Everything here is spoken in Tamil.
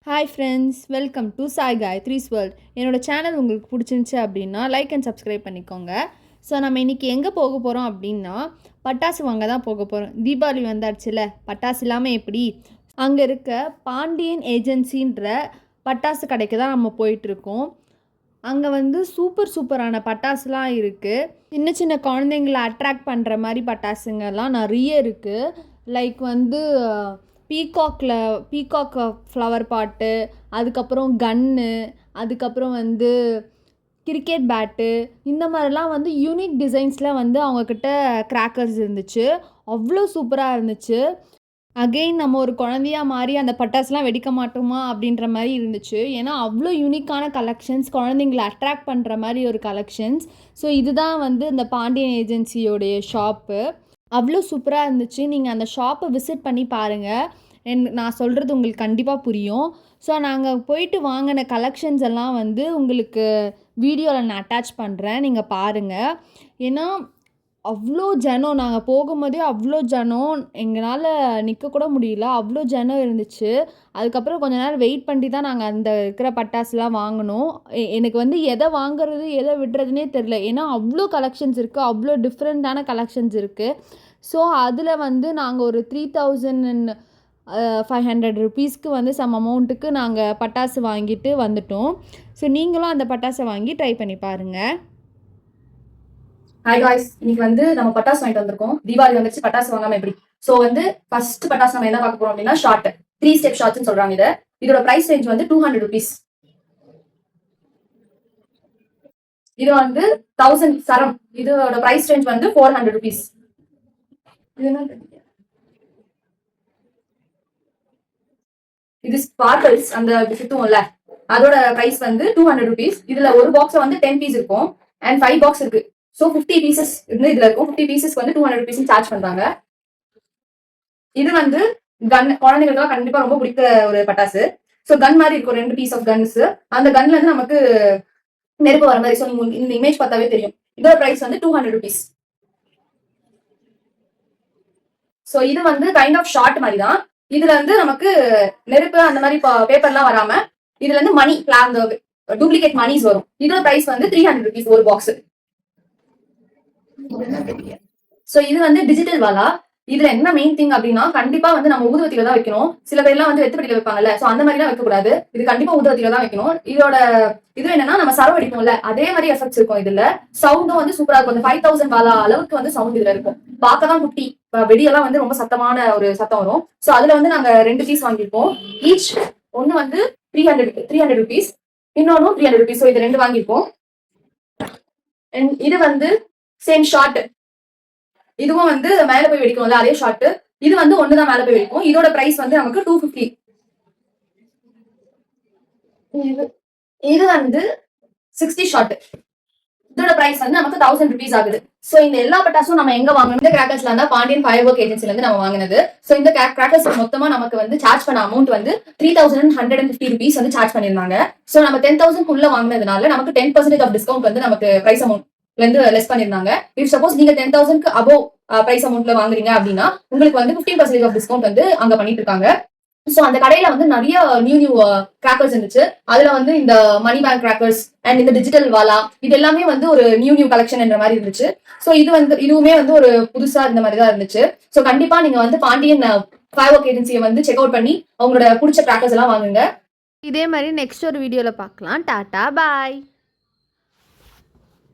Hi friends, welcome to Sai Gayathri's world. என்னோட சேனல் உங்களுக்கு பிடிச்சிருந்துச்சி அப்படின்னா லைக் அண்ட் சப்ஸ்கிரைப் பண்ணிக்கோங்க. ஸோ நம்ம இன்றைக்கி எங்கே போக போகிறோம் அப்படின்னா பட்டாசு வாங்க தான் போக போகிறோம். தீபாவளி வந்தாச்சுல, பட்டாசு இல்லாமல் எப்படி? அங்கே இருக்க பாண்டியன் ஏஜென்சின்ற பட்டாசு கடைக்கு தான் நம்ம போயிட்டுருக்கோம். அங்கே சூப்பரான பட்டாசுலாம் இருக்குது. சின்ன சின்ன குழந்தைங்கள அட்ராக்ட் பண்ணுற மாதிரி பட்டாசுங்கெல்லாம் நிறைய இருக்குது. லைக் பீகாக் ஃப்ளவர் பாட்டு, அதுக்கப்புறம் கன்னு, அதுக்கப்புறம் கிரிக்கெட் பேட்டு, இந்த மாதிரிலாம் யூனிக் டிசைன்ஸில் அவங்கக்கிட்ட கிராக்கர்ஸ் இருந்துச்சு. அவ்வளோ சூப்பராக இருந்துச்சு. அகெயின் நம்ம ஒரு குழந்தையாக மாறி அந்த பட்டாசுலாம் வெடிக்க மாட்டோமா அப்படின்ற மாதிரி இருந்துச்சு. ஏன்னா அவ்வளோ யூனிக்கான கலெக்ஷன்ஸ், குழந்தைங்கள அட்ராக்ட் பண்ணுற மாதிரி ஒரு கலெக்ஷன்ஸ். ஸோ இதுதான் இந்த பாண்டியன் ஏஜென்சியோடைய ஷாப்பு. அவ்வளோ சூப்பராக இருந்துச்சு. நீங்கள் அந்த ஷாப்பை விசிட் பண்ணி பாருங்கள். நான் சொல்கிறது உங்களுக்கு கண்டிப்பாக புரியும். ஸோ நாங்கள் போயிட்டு வாங்கின கலெக்ஷன்ஸ் எல்லாம் உங்களுக்கு வீடியோவில் நான் அட்டாச் பண்ணுறேன், நீங்கள் பாருங்கள். ஏன்னா அவ்வளோ ஜனம், நாங்கள் போகும்போதே அவ்வளோ ஜனம், எங்களால் நிற்கக்கூட முடியல, அவ்வளோ ஜனம் இருந்துச்சு. அதுக்கப்புறம் கொஞ்ச நேரம் வெயிட் பண்ணி தான் நாங்கள் அந்த இருக்கிற பட்டாசுலாம் வாங்கினோம். எனக்கு எதை வாங்குறது எதை விடுறதுனே தெரில. ஏன்னா அவ்வளோ கலெக்ஷன்ஸ் இருக்குது, அவ்வளோ டிஃப்ரெண்ட்டான கலெக்ஷன்ஸ் இருக்குது. ஸோ அதில் நாங்கள் ஒரு 3500 ருபீஸ்க்கு சம் அமௌண்ட்டுக்கு நாங்கள் பட்டாசு வாங்கிட்டு வந்துட்டோம். ஸோ நீங்களும் அந்த பட்டாசை வாங்கி ட்ரை பண்ணி பாருங்கள். ஹாய் காய்ஸ், இன்னைக்கு நம்ம பட்டாசு வாங்கிட்டு வந்திருக்கோம். தீபாவளி வந்துச்சு, பட்டாசு வாங்காம எப்படி? ஸோ ஃபர்ஸ்ட் பட்டாசு நம்ம என்ன பார்க்க போறோம் அப்படின்னா ஷார்ட் 3 ஸ்டெப் ஷார்ட்ஸ்னு சொல்றாங்க. இதோட பிரைஸ் ரேஞ்ச் 200 ருபீஸ். இது 1000 சரம். இதோட பிரைஸ் ரேஞ்ச் 400 ருபீஸ். இது ஸ்பார்க்கிள்ஸ் அந்த சுத்தும்ல, அதோட பிரைஸ் 200 ருபீஸ். இதுல ஒரு பாக்ஸ் 10 பீஸ் இருக்கும் அண்ட் 5 பாக்ஸ் இருக்கு. ஸோ 50 பீசஸ் இதுல இருக்கும். 50 பீசஸ் 200 ருபீஸ் சார்ஜ் பண்றாங்க. இது கன், குழந்தைகளுக்கு கண்டிப்பா ரொம்ப பிடிக்கிற ஒரு பட்டாசு. ஸோ கன் மாதிரி இருக்கும், 2 பீஸ் ஆஃப் கன்ஸ். அந்த கன்ல நமக்கு நெருப்பு வர மாதிரி. ஸோ நீங்க இந்த இமேஜ் பார்த்தாவே தெரியும். இதோட பிரைஸ் 200 ருபீஸ். ஸோ இது கைண்ட் ஆஃப் ஷார்ட் மாதிரி தான். இதுல நமக்கு நெருப்பு அந்த மாதிரி பேப்பர்லாம் வராம இதுல மணி பிளான் டூப்ளிகேட் மணிஸ் வரும். இதோட பிரைஸ் 300 ருபீஸ் ஒரு பாக்ஸ். சோ இது டிஜிட்டல் வாலா. இதுல என்ன மெயின் திங் அப்படின்னா கண்டிப்பா நம்ம ஊதுவத்தில தான் வைக்கணும். சில பேர்லாம் வெத்துப்படியில வைப்பாங்கல்ல, சோ அந்த மாதிரி எல்லாம் வைக்க கூடாது. இது கண்டிப்பா ஊதுவத்தில தான் வைக்கணும். இதோட இது என்னன்னா நம்ம சரவ அடிப்போம்ல, அதே மாதிரி எஃபெக்ட்ஸ் இருக்கும். இதுல சவுண்டும் சூப்பரா இருக்கும். அந்த 5000 வாலா அளவுக்கு சவுண்ட் இதுல இருக்கும். பார்க்கதான் குட்டி, வெடியெல்லாம் ரொம்ப சத்தமான ஒரு சத்தம் வரும். சோ அதுல நாங்க 2 பீஸ் வாங்கியிருக்கோம். ஈச் ஒன்னு 300 ருபீஸ், இன்னொன்னும் 300 ருபீஸ். ஸோ இது 2 வாங்கியிருக்கோம். இது சேம் ஷார்ட். இதுவும் மேல போய் வெடிக்கும்ல, அதே ஷார்ட். இது ஒண்ணுதான் மேல போய் வெடிக்கும். இதோட பிரைஸ் நமக்கு 250. இது 60 ஷார்ட். இதோட பிரைஸ் நமக்கு 1000 ருபீஸ் ஆகுது. சோ இந்த எல்லா பட்டாசும் நம்ம எங்க வாங்கணும்? இந்த கிராக்கர்ஸ்ல இருந்தா பாண்டியன் ஃபயர் ஒர்க் ஏஜென்சில இருந்து நம்ம வாங்கினது. சோ இந்த கிராக்கர்ஸ் மொத்தமா நமக்கு சார்ஜ் பண்ண அமௌண்ட் 3150 ருபீஸ் சார்ஜ் பண்ணிருந்தாங்க. சோ நம்ம 10,000 குள்ள வாங்கினதுனால நமக்கு 10% ஆஃப் டிஸ்கவுண்ட் நமக்கு பிரைஸ் அமௌண்ட் லெஸ் பண்ணிருந்தாங்க. இஃப் சப்போஸ் நீங்க 10,000க்கு அபோவ் பிரைஸ் அமௌண்ட்ல வாங்குறீங்க அப்படின்னா உங்களுக்கு 15% ஆஃப் டிஸ்கவுண்ட் அங்க பண்ணிட்டு இருக்காங்க. சோ அந்த கடையில நிறைய நியூ கிராக்கர்ஸ் இருந்துச்சு. அதுல இந்த மணி பேங்க் கிராக்கர்ஸ் அண்ட் இந்த டிஜிட்டல் வாலா, இது எல்லாமே ஒரு நியூ கலெக்ஷன் என்ற மாதிரி இருந்துச்சு. சோ இது இதுவுமே ஒரு புதுசா இந்த மாதிரி தான் இருந்துச்சு. சோ கண்டிப்பா நீங்க பாண்டியன் ஃபயர் ஒர்க் ஏஜென்சியை செக் அவுட் பண்ணி அவங்களோட பிடிச்ச கிராக்கர்ஸ் எல்லாம் வாங்குங்க. இதே மாதிரி நெக்ஸ்ட் ஒரு வீடியோல பார்க்கலாம். டாடா, பாய்.